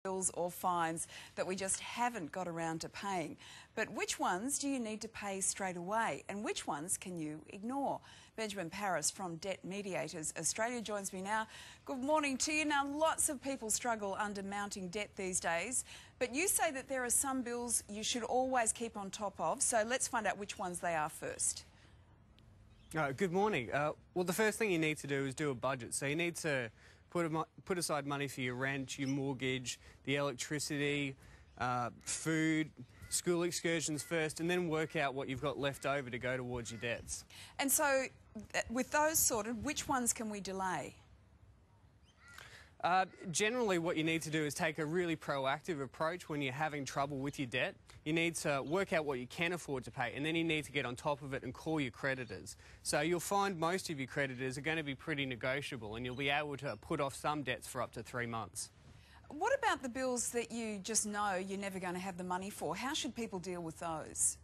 bills or fines that we just haven't got around to paying. But which ones do you need to pay straight away and which ones can you ignore? Benjamin Paris from Debt Mediators Australia joins me now. Good morning to you. Now, lots of people struggle under mounting debt these days, but you say that there are some bills you should always keep on top of, so let's find out which ones they are first. Good morning. Well, the first thing you need to do is do a budget. So you need to put aside money for your rent, your mortgage, the electricity, food, school excursions first, and then work out what you've got left over to go towards your debts. And so, with those sorted, which ones can we delay? Generally, what you need to do is take a really proactive approach when you're having trouble with your debt. You need to work out what you can afford to pay, and then you need to get on top of it and call your creditors. So you'll find most of your creditors are going to be pretty negotiable, and you'll be able to put off some debts for up to 3 months. What about the bills that you just know you're never going to have the money for? How should people deal with those?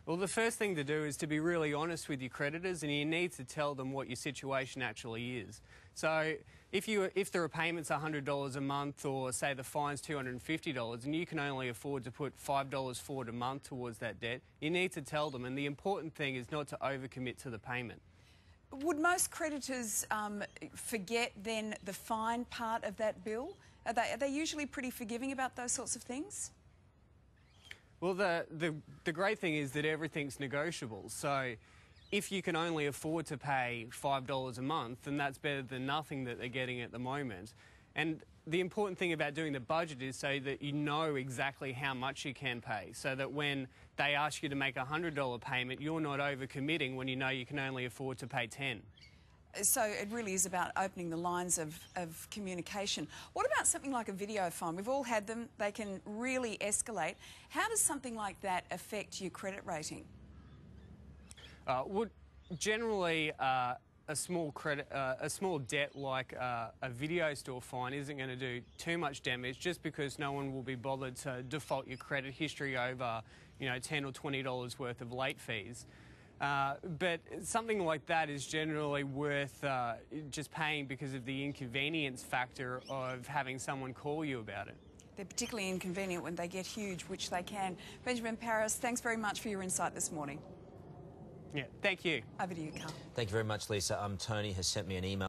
Well, the first thing to do is to be really honest with your creditors, and you need to tell them what your situation actually is. So if the repayment's $100 a month, or say the fine's $250, and you can only afford to put $5 forward a month towards that debt, you need to tell them, and the important thing is not to overcommit to the payment. Would most creditors forget then the fine part of that bill? Are they usually pretty forgiving about those sorts of things? Well, the great thing is that everything's negotiable. So if you can only afford to pay $5 a month, then that's better than nothing that they're getting at the moment. And the important thing about doing the budget is so that you know exactly how much you can pay, so that when they ask you to make a $100 payment, you're not overcommitting when you know you can only afford to pay $10. So it really is about opening the lines of communication. What about something like a video phone? We've all had them. They can really escalate. How does something like that affect your credit rating? Well, generally, a small debt like a video store fine isn't going to do too much damage, just because no one will be bothered to default your credit history over, $10 or $20 worth of late fees. But something like that is generally worth just paying because of the inconvenience factor of having someone call you about it. They're particularly inconvenient when they get huge, which they can. Benjamin Paris, thanks very much for your insight this morning. Yeah, thank you. Over to you, Carl. Thank you very much, Lisa. Tony has sent me an email.